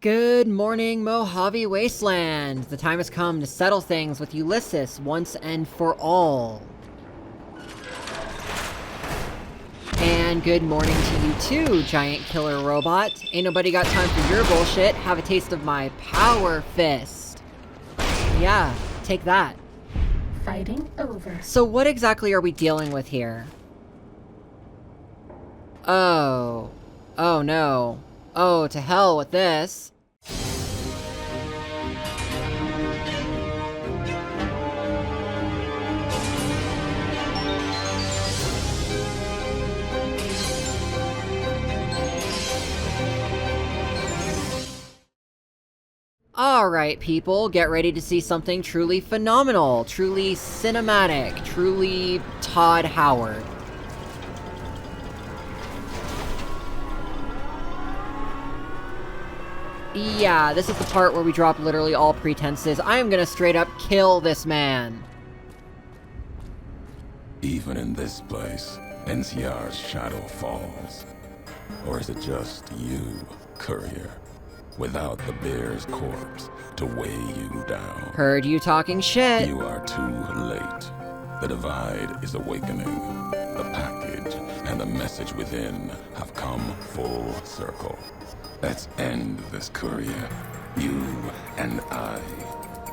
Good morning, Mojave Wasteland! The time has come to settle things with Ulysses once and for all. And good morning to you too, giant killer robot. Ain't nobody got time for your bullshit. Have a taste of my power fist. Yeah, take that. Fighting over. So what exactly are we dealing with here? Oh no. Oh, to hell with this. Alright people, get ready to see something truly phenomenal, truly cinematic, truly Todd Howard. Yeah, this is the part where we drop literally all pretenses. I am gonna straight up kill this man. Even in this place, NCR's shadow falls. Or is it just you, Courier, without the bear's corpse to weigh you down? Heard you talking shit. You are too late. The divide is awakening. The package and the message within have come full circle. Let's end this, Courier. You and I,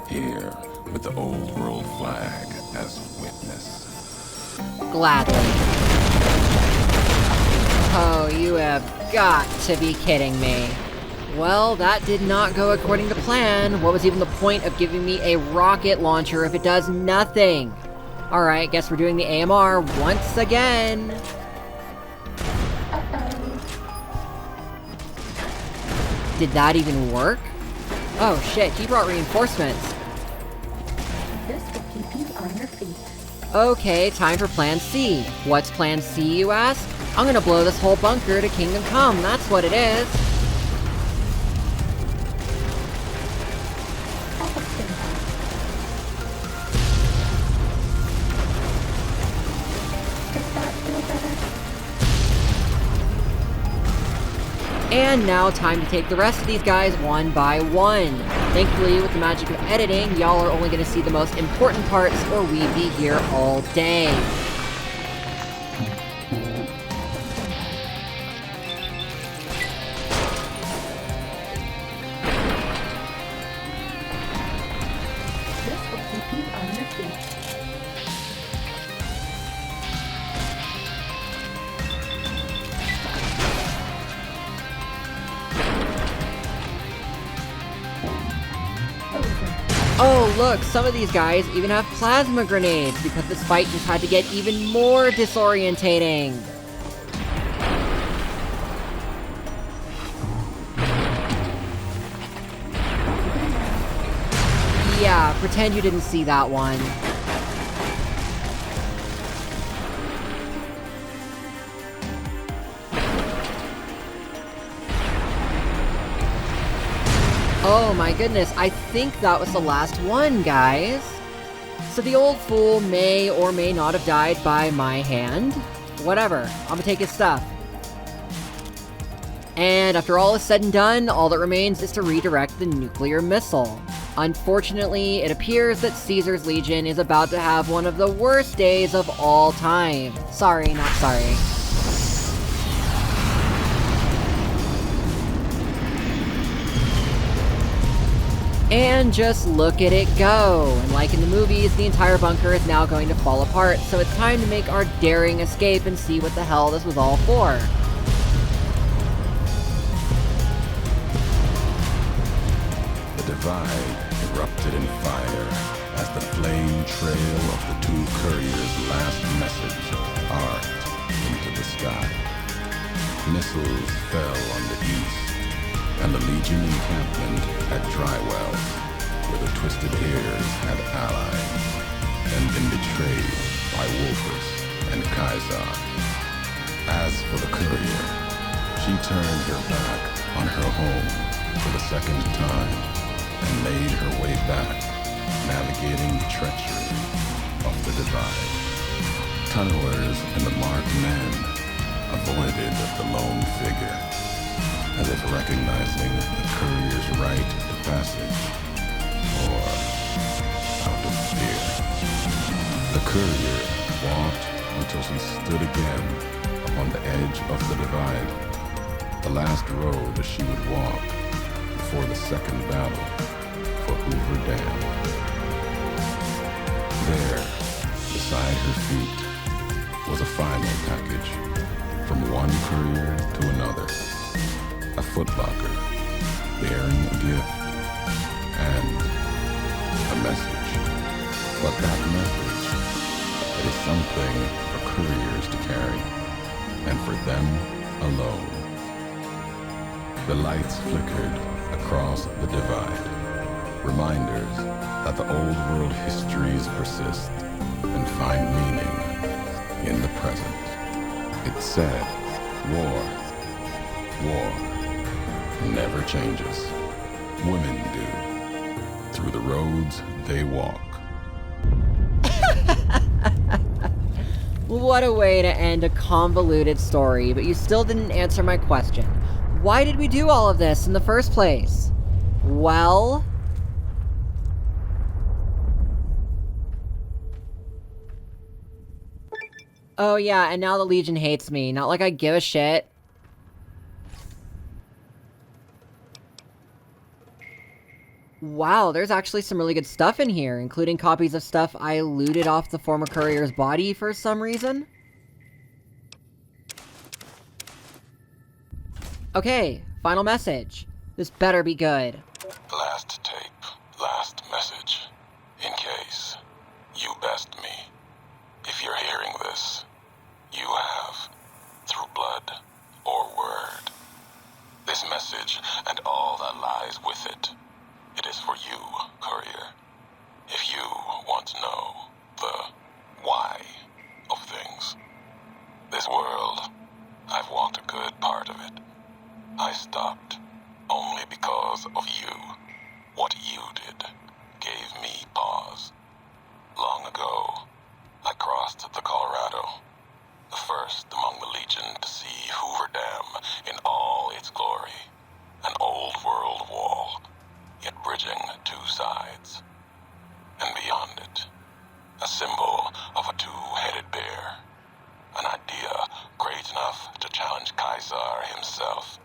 here with the old world flag as witness. Gladly. Oh, you have got to be kidding me. Well, that did not go according to plan. What was even the point of giving me a rocket launcher if it does nothing? Alright, guess we're doing the AMR once again. Did that even work? Oh shit, he brought reinforcements. This will keep you on your feet. Okay, time for Plan C. What's Plan C, you ask? I'm gonna blow this whole bunker to Kingdom Come, that's what it is. And now time to take the rest of these guys one by one. Thankfully, with the magic of editing, y'all are only going to see the most important parts or we'd be here all day. This will keep you on your feet. Oh look, some of these guys even have plasma grenades because this fight just had to get even more disorientating. Yeah, pretend you didn't see that one. Oh my goodness, I think that was the last one, guys. So the old fool may or may not have died by my hand. Whatever, I'm gonna take his stuff. And after all is said and done, all that remains is to redirect the nuclear missile. Unfortunately, it appears that Caesar's Legion is about to have one of the worst days of all time. Sorry, not sorry. And just look at it go. And like in the movies, the entire bunker is now going to fall apart, so it's time to make our daring escape and see what the hell this was all for. The divide erupted in fire as the flame trail of the two couriers' last message arced into the sky. Missiles fell on the east, and the Legion encampment at Drywell, where the Twisted Hairs had allied and been betrayed by Wolfers and Kaisar. As for the Courier, she turned her back on her home for the second time and made her way back, navigating the treachery of the divide. Tunnelers and the marked men avoided the lone figure, as if recognizing the courier's courier walked until she stood again upon the edge of the divide, the last road she would walk before the second battle for Hoover Dam. There, beside her feet, was a final package from one courier to another, a footlocker bearing a gift and a message. But that message, it is something for couriers to carry, and for them alone. The lights flickered across the divide, reminders that the old world histories persist and find meaning in the present. It said, war never changes. Women do, through the roads they walk. What a way to end a convoluted story, but you still didn't answer my question. Why did we do all of this in the first place? Well... Oh yeah, and now the Legion hates me. Not like I give a shit. Wow, there's actually some really good stuff in here, including copies of stuff I looted off the former courier's body for some reason. Okay, final message. This better be good. Last tape, last message. In case you best me. If you're hearing this, you have, through blood or word. This message and all that lies with it. It is for you, courier. If you want to know the why of things. This world, I've walked a good part of it. I stopped only because of you. What you did gave me pause. Long ago, I crossed the Colorado, the first among the Legion to see Hoover Dam in all its glory. An old world wall, yet bridging two sides. And beyond it, a symbol of a two-headed bear. An idea great enough to challenge Caesar himself.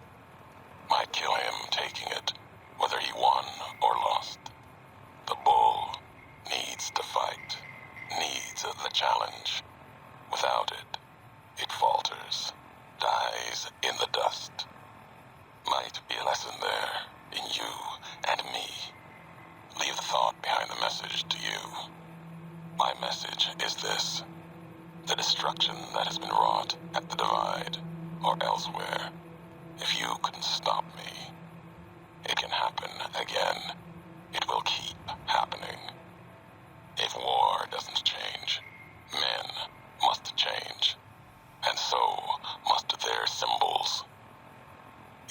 Might kill him taking it, whether he won or lost. The bull needs to fight, needs the challenge. Without it, it falters, dies in the dust. Might be a lesson there, in you and me. Leave the thought behind the message to you. My message is this. The destruction that has been wrought at the divide, or elsewhere, if you couldn't stop me, it can happen again. It will keep happening. If war doesn't change, men must change, and so must their symbols.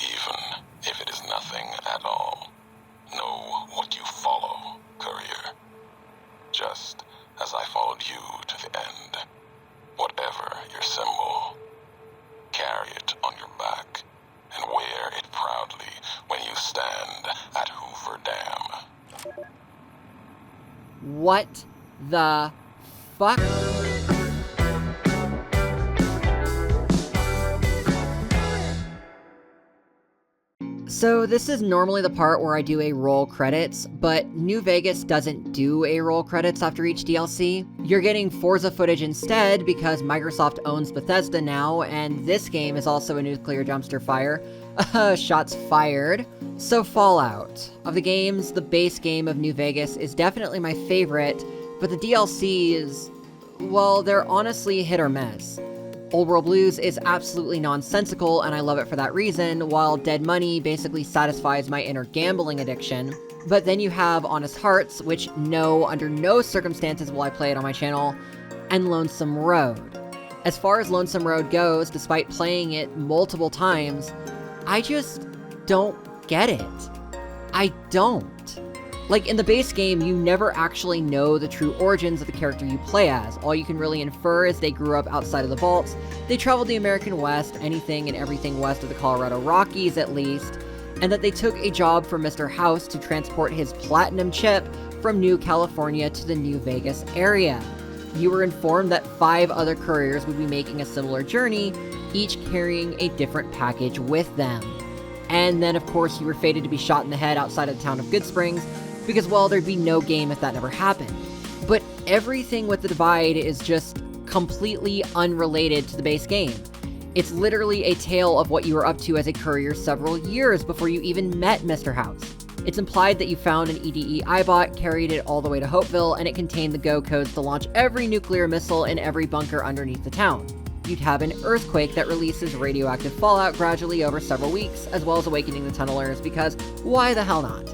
Even if it is nothing at all, know what you follow, courier. Just as I followed you to the end. Whatever your symbol, carry it on your back and wear it proudly when you stand at Hoover Dam. What the fuck? So this is normally the part where I do a roll credits, but New Vegas doesn't do a roll credits after each DLC. You're getting Forza footage instead because Microsoft owns Bethesda now, and this game is also a nuclear dumpster fire. Shots fired. So Fallout. Of the games, the base game of New Vegas is definitely my favorite, but the DLCs, well, they're honestly hit or miss. Old World Blues is absolutely nonsensical, and I love it for that reason, while Dead Money basically satisfies my inner gambling addiction. But then you have Honest Hearts, which no, under no circumstances will I play it on my channel, and Lonesome Road. As far as Lonesome Road goes, despite playing it multiple times, I just don't get it. I don't. Like, in the base game, you never actually know the true origins of the character you play as. All you can really infer is they grew up outside of the vaults, they traveled the American West, anything and everything west of the Colorado Rockies at least, and that they took a job for Mr. House to transport his platinum chip from New California to the New Vegas area. You were informed that 5 other couriers would be making a similar journey, each carrying a different package with them. And then, of course, you were fated to be shot in the head outside of the town of Good Springs, because, well, there'd be no game if that never happened. But everything with the Divide is just completely unrelated to the base game. It's literally a tale of what you were up to as a courier several years before you even met Mr. House. It's implied that you found an EDE iBot, carried it all the way to Hopeville, and it contained the go codes to launch every nuclear missile in every bunker underneath the town. You'd have an earthquake that releases radioactive fallout gradually over several weeks, as well as awakening the tunnelers, because why the hell not?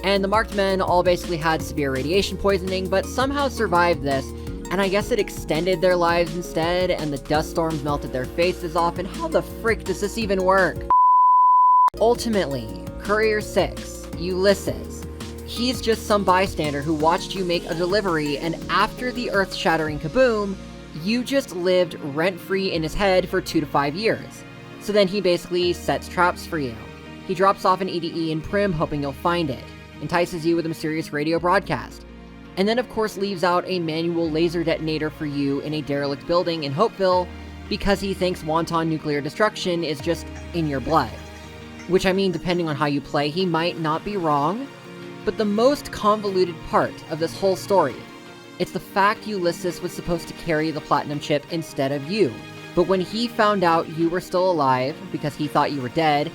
And the marked men all basically had severe radiation poisoning, but somehow survived this, and I guess it extended their lives instead, and the dust storms melted their faces off, and how the frick does this even work? Ultimately, Courier 6, Ulysses, he's just some bystander who watched you make a delivery, and after the earth-shattering kaboom, you just lived rent-free in his head for 2 to 5 years. So then he basically sets traps for you. He drops off an EDE in Prim, hoping you'll find it, entices you with a mysterious radio broadcast, and then of course leaves out a manual laser detonator for you in a derelict building in Hopeville because he thinks wanton nuclear destruction is just in your blood. Which, I mean, depending on how you play, he might not be wrong, but the most convoluted part of this whole story, it's the fact Ulysses was supposed to carry the platinum chip instead of you. But when he found out you were still alive, because he thought you were dead,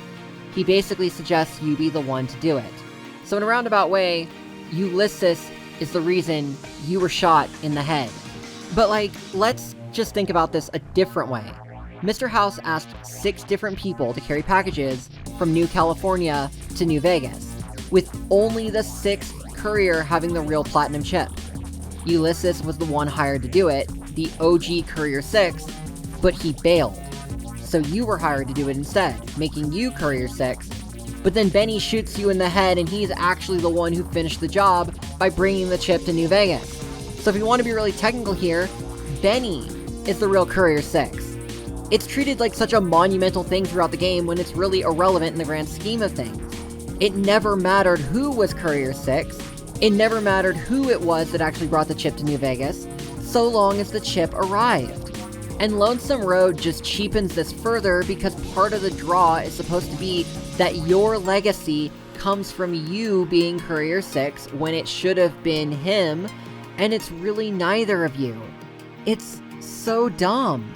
he basically suggests you be the one to do it. So in a roundabout way, Ulysses is the reason you were shot in the head. But let's just think about this a different way. Mr. House asked 6 different people to carry packages from New California to New Vegas, with only the 6th courier having the real platinum chip. Ulysses was the one hired to do it, the OG Courier 6, but he bailed. So you were hired to do it instead, making you Courier 6. But then Benny shoots you in the head, and he's actually the one who finished the job by bringing the chip to New Vegas. So if you want to be really technical here, Benny is the real Courier 6. It's treated like such a monumental thing throughout the game when it's really irrelevant in the grand scheme of things. It never mattered who was Courier 6, it never mattered who it was that actually brought the chip to New Vegas, so long as the chip arrived. And Lonesome Road just cheapens this further because part of the draw is supposed to be that your legacy comes from you being Courier 6 when it should have been him, and it's really neither of you. It's so dumb.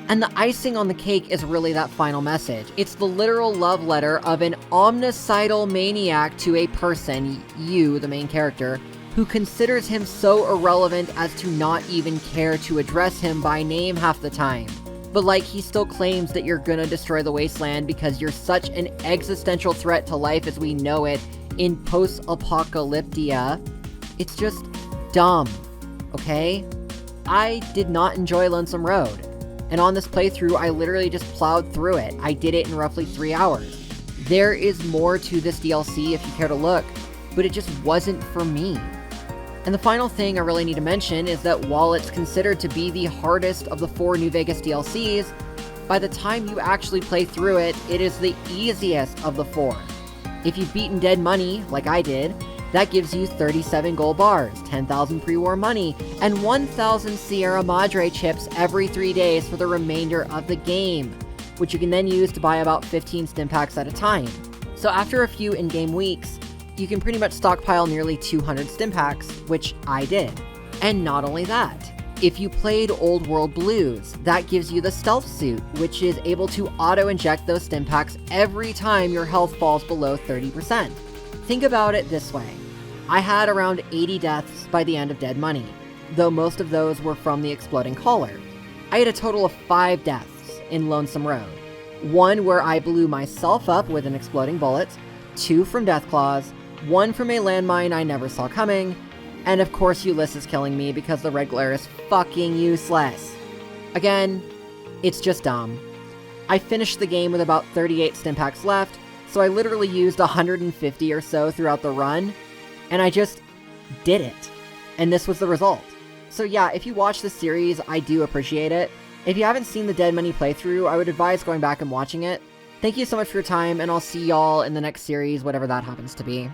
And the icing on the cake is really that final message. It's the literal love letter of an omnicidal maniac to a person, you, the main character, who considers him so irrelevant as to not even care to address him by name half the time. But he still claims that you're gonna destroy the wasteland because you're such an existential threat to life as we know it in post-apocalyptia. It's just dumb, okay? I did not enjoy Lonesome Road. And on this playthrough, I literally just plowed through it. I did it in roughly 3 hours. There is more to this DLC if you care to look, but it just wasn't for me. And the final thing I really need to mention is that while it's considered to be the hardest of the 4 New Vegas DLCs, by the time you actually play through it, it is the easiest of the 4. If you've beaten Dead Money, like I did, that gives you 37 gold bars, 10,000 pre-war money, and 1,000 Sierra Madre chips every 3 days for the remainder of the game, which you can then use to buy about 15 stim packs at a time. So after a few in-game weeks, you can pretty much stockpile nearly 200 stim packs, which I did. And not only that, if you played Old World Blues, that gives you the stealth suit, which is able to auto-inject those stim packs every time your health falls below 30%. Think about it this way. I had around 80 deaths by the end of Dead Money, though most of those were from the exploding collar. I had a total of 5 deaths in Lonesome Road. 1 where I blew myself up with an exploding bullet, 2 from Deathclaws, 1 from a landmine I never saw coming, and of course Ulysses killing me because the red glare is fucking useless. Again, it's just dumb. I finished the game with about 38 stim packs left, so I literally used 150 or so throughout the run, and I just did it. And this was the result. So yeah, if you watch this series, I do appreciate it. If you haven't seen the Dead Money playthrough, I would advise going back and watching it. Thank you so much for your time, and I'll see y'all in the next series, whatever that happens to be.